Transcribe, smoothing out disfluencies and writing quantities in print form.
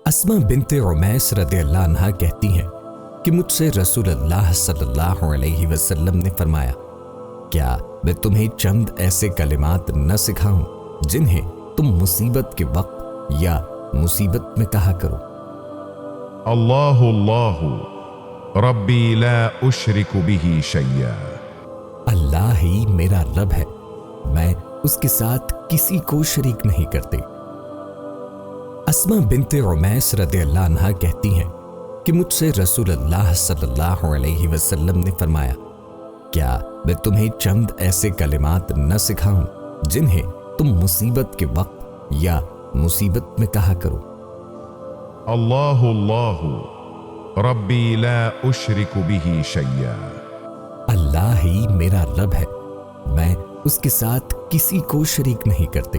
اسما بنت عمیس رضی اللہ عنہا کہتی ہیں کہ مجھ سے رسول اللہ صلی اللہ علیہ وسلم نے فرمایا، کیا میں تمہیں چند ایسے کلمات نہ سکھاؤں جنہیں تم مصیبت کے وقت یا مصیبت میں کہا کرو؟ اللہ اللہ ربی لا اشرک به شیئا، اللہ ہی میرا رب ہے، میں اس کے ساتھ کسی کو شریک نہیں کرتے۔ اسما بنت عمیس رضی اللہ عنہا کہتی ہیں کہ مجھ سے رسول اللہ صلی اللہ علیہ وسلم نے فرمایا، کیا میں تمہیں چند ایسے کلمات نہ سکھاؤں جنہیں تم مصیبت کے وقت یا مصیبت میں کہا کرو؟ اللہ اللہ ربی لا اشرک به شیئا، اللہ ہی میرا رب ہے، میں اس کے ساتھ کسی کو شریک نہیں کرتے۔